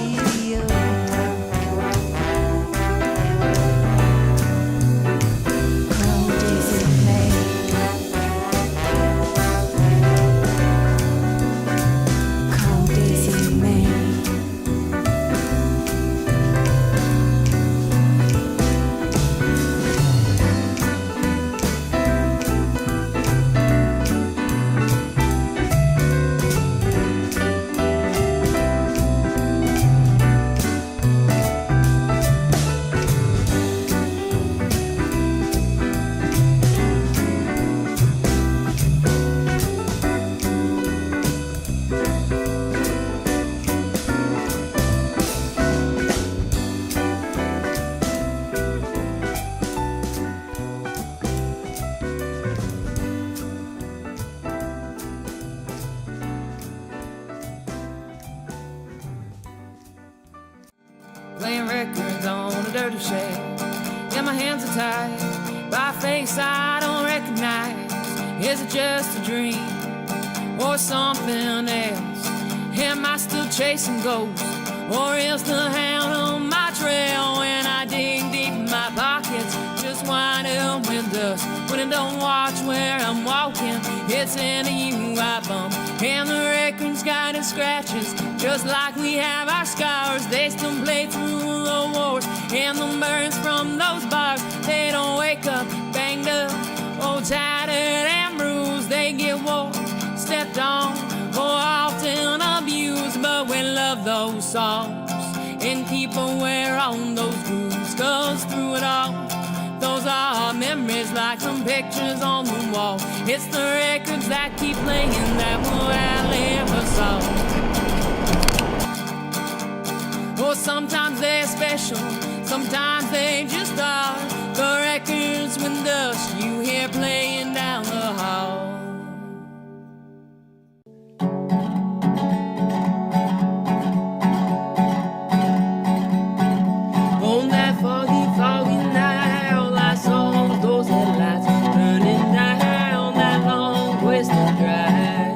Playing records on a dirty shade. Yeah, my hands are tied by a face I don't recognize. Is it just a dream or something else? Am I still chasing ghosts, or is the hound on my trail? When I dig deep in my pockets, just wind up with dust. When I don't watch where I'm walking, it's into you I bump. And the record's got its scratches, just like we have our scars. They still play through the wars, and the burns from those bars. They don't wake up banged up, oh tattered and bruised. They get wore, stepped on, or often abused. But we love those songs and keep aware on those grooves. 'Cause through it all, those are memories like some pictures on the wall. It's the records that keep playing that will outlive us all. special. Sometimes they just are the records when dust you hear playing down the hall. On that foggy, foggy night, all I saw was those headlights burning down that long twisted drive.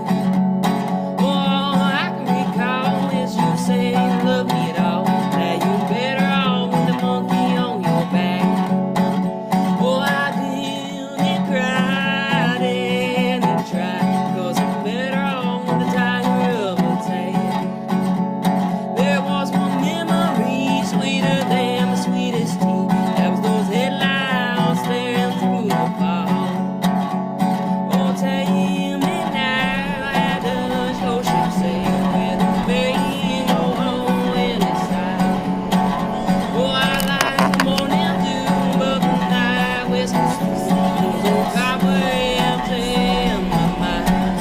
All I can recall is you saying, love me at all, that you're better off with the monkey on your back. Oh, I didn't cry and tried, 'cause I'm better off with the tiger of a tag. There was one memory sweeter than the sweetest tea. That was those headlights staring through the fog. Oh, tell me now, how does your ship sail with a big old hole in its side? Oh, I like the morning dew, but the night whispers through those old cobwebs in my mind.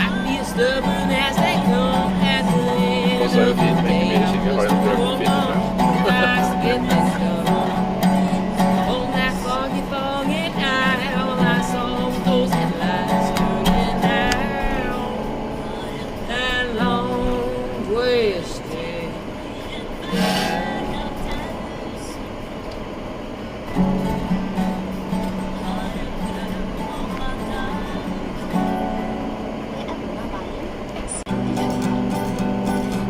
I can be as stubborn as they come at the end Och så är det of the fint med day. musiken, jag har en drömfilm med. Nice to get this done. On that foggy, foggy night, all I saw was those headlights turning down that long twisted drive.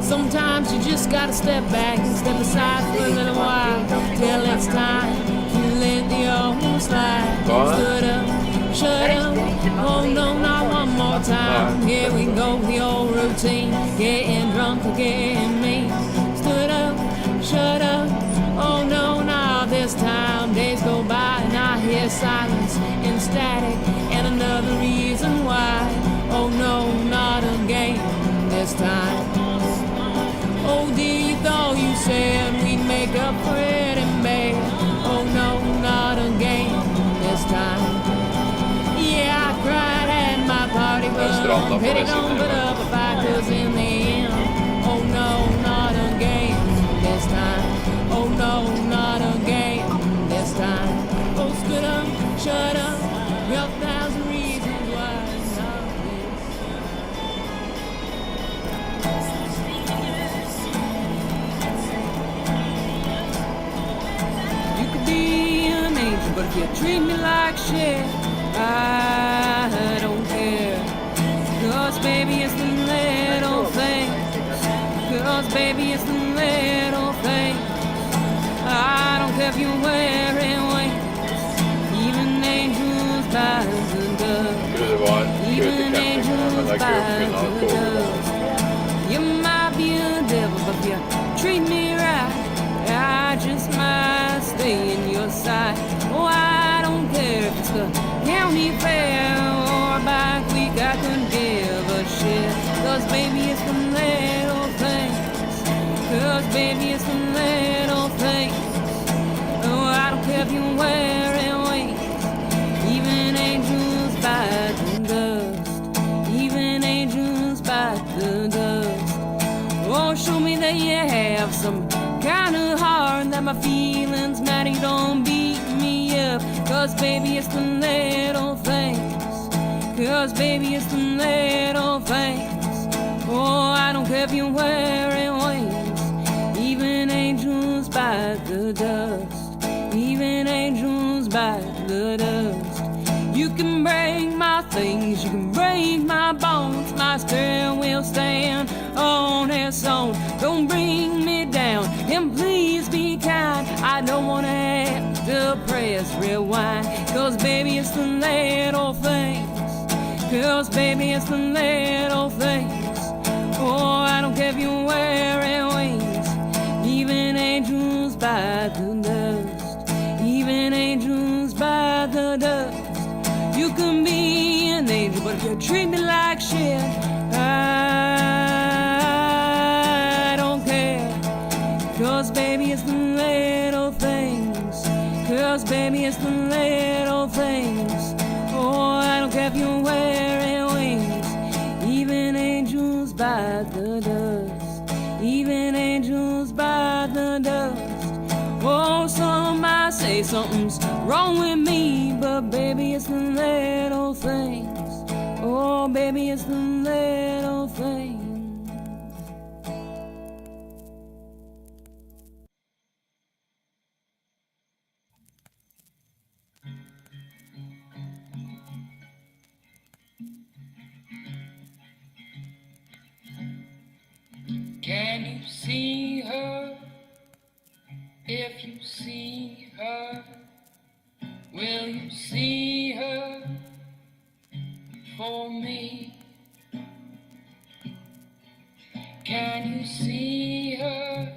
Sometimes you just gotta step back and step aside for a little while till it's time to let the old slide. Stood up, shut up, oh no, not one more time. Here we go, the old routine, getting drunk or getting mean. Stood up, shut up, oh no, not this time. Days go by and I hear silence and static and another reason why. Oh no, not again this time. Oh dear, you thought you said we'd make up for it in bed. Oh no, not again this time. Yeah, I cried at my party, but I'm pity don't put up a fight, 'cause in the end, oh no, not again this time. Oh no, not again this time. Oh, stood up, shut up, got 1,000 reasons why not this. You could be an angel, but if you treat me like shit, I don't care. 'Cause baby, it's the little things. 'Cause baby, it's the little things. I don't care if you're wearing wings. Even angels by the dust. Skulle det vara kul Even till campingen, men angels där by kunde the ha tåg. dust. You might be a devil, but if you treat me right, I just might stay in your sight. Oh, I don't care if it's the county fair or a bike week, I couldn't give a shit. 'Cause baby, it's the little things. 'Cause baby, it's the little things. Oh, I don't care if you're wearing wings. Even angels bite the dust. Even angels bite the dust. Oh, show me that you have some kind of heart, that my feelings matter, you don't beat me up. 'Cause baby, it's the little things. 'Cause baby, it's the little things. Oh, I don't care if you're wearing wings. Even angels bite the dust. Even angels bite the dust. You can break my things, you can break my bones. My steering wheel stand on its own. Don't bring me down, and please be kind. I don't wanna have to press rewind. 'Cause baby, it's the little things. 'Cause baby, it's the little things. Oh, I don't care if you're wearing wings. Even angels bite the dust. Even angels bite the dust. You can be an angel, but if you treat me like shit, I don't care. 'Cause baby, it's the little things. 'Cause baby, it's the little things. Oh, I don't care if you're wearing wings. Even angels bite the dust. Even angels bite the dust. something's wrong with me, but baby, it's the little things. Oh, baby, it's the little things. Can you see her? If you see her, will you see her for me? Can you see her?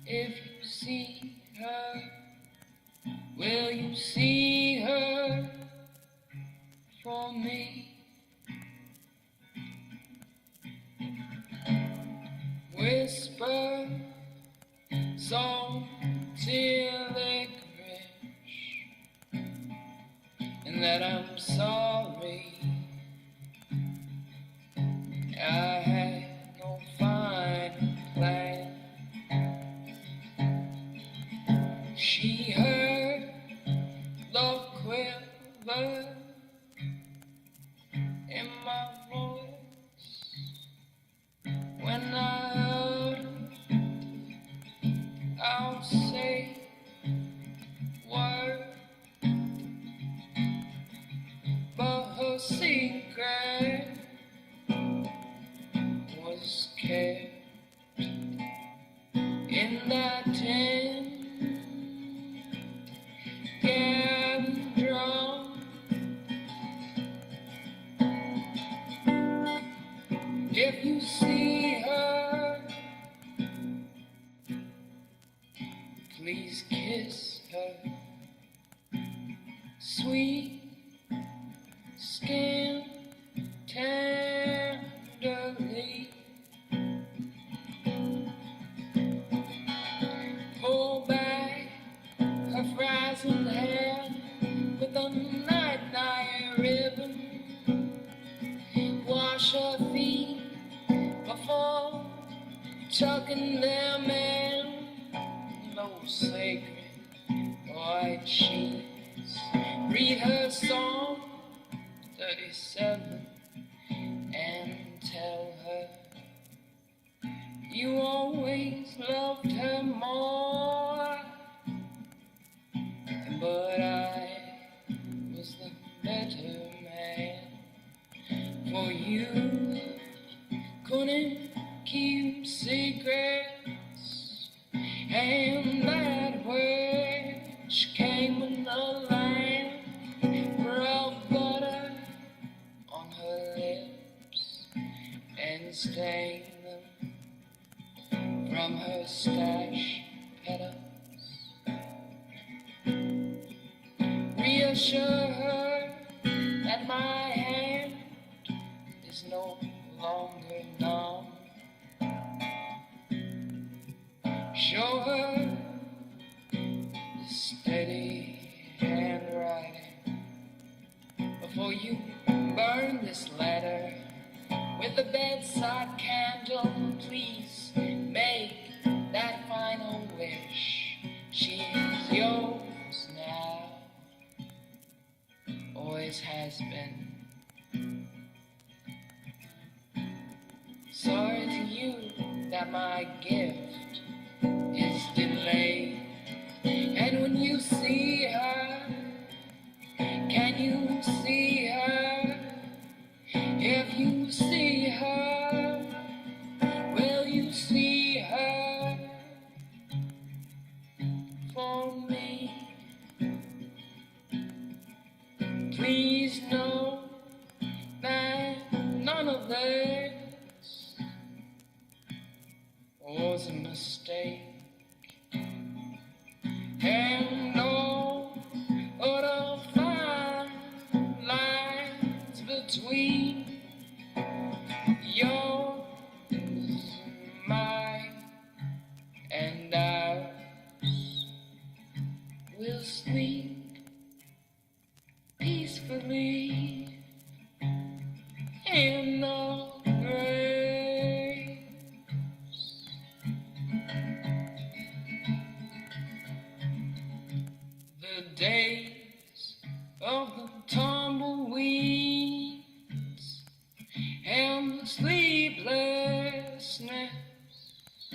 If you see her, will you see her for me? Whisper salty licorice, and that I'm sorry I had no fine plan. She heard the quiver in my voice when I heard her. I'll say word, but her secret was kept in that tin can drum. If you see her, please kiss her. Sweet skin tenderly. Pull back her frazzled hair with a night ribbon. Wash her feet before tucking them in. Those sacred white sheets. Read her Psalm 37 and tell her you always loved her more, but I was the better man. For you couldn't keep secrets, and that witch came in the line, rubbed butter on her lips and stained them from her stash petals. Reassure her that my hand is no longer numb. Show her the steady handwriting before you burn this letter with a bedside candle. Please make that final wish. She's yours now, always has been. Sorry to you that my gift is delayed. And when you see her, can you see her? If you see her, will you see her for me? Please know that none of this was a mistake. And all the fine lines between yours, mine, and ours will sleep peacefully in the graves. days of the tumbleweeds and the sleepless nights,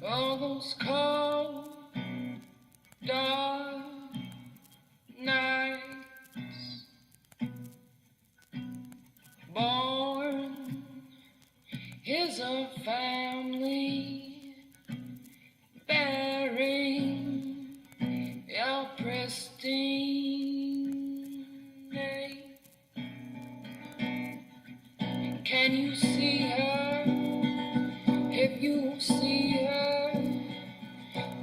all those cold, dark nights. Born is a family bearing a pristine name. Can you see her? If you see her,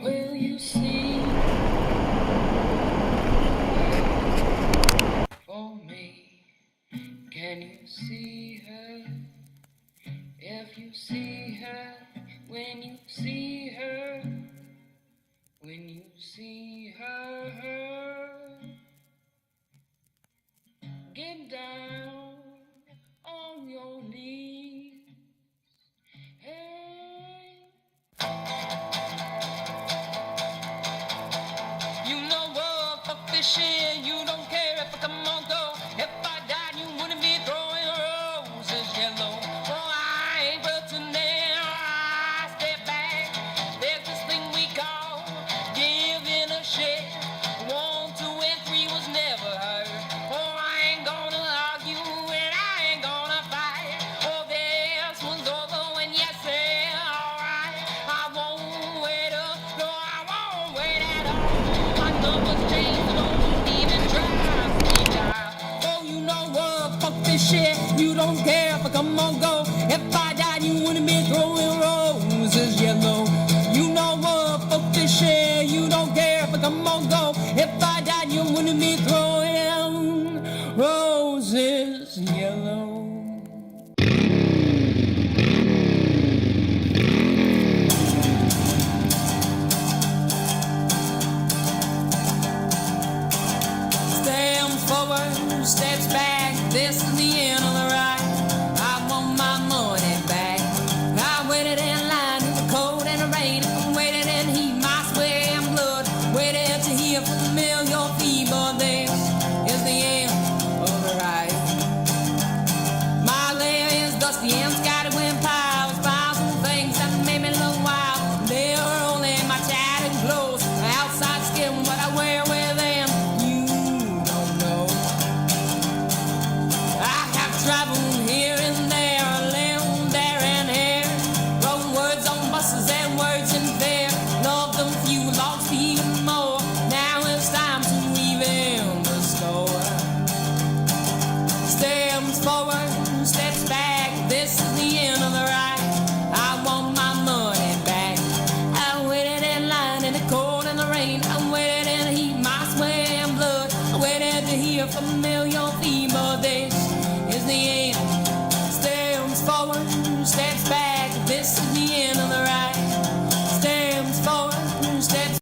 will you see her for me? Can you see her? If you see her, when you see her, when you see her, get down on your knees. Hey. You know what, fuck this shit, you don't care if I come on go. If I died, you wouldn't be throwing roses yellow. Oh, I ain't pretending, I step back. There's this thing we call giving a shit. 1, 2, and 3 was never heard. Oh, I ain't gonna argue and I ain't gonna fight. Oh, this one's over when you say alright. I won't wait up, no, I won't wait at all. My numbers change, so don't even try me down. Oh, you know what? Fuck this shit. You don't care if I come on go. If I died, you wouldn't be throwing roses yellow. You know what? Fuck this shit. You don't care if I come on go. If I died, you wouldn't be throwing roses yellow. Steps forward, steps back. This is the end of the ride. I want my money back. I waited in line in the cold and the rain. I waited in heat, my sweat and blood. Waited to hear from the mill your feeble. This is the end of the ride. My lair is dusty and scattered with piles. Piles of things that made me look wild. They are only my tattered clothes. My outside skin, what I wear with them. You don't know. I have traveled here and there, lived there and here. Wrote words on buses and words in fair. Loved them few, lost even more. Now it's time to leave in the store. Steps forward, steps back. This is the end of the ride. I want my money back. I waited in line in the cold and the rain. I waited in the heat, my sweat and blood. I waited to hear from a million feeble. This is the end. Steps forward, steps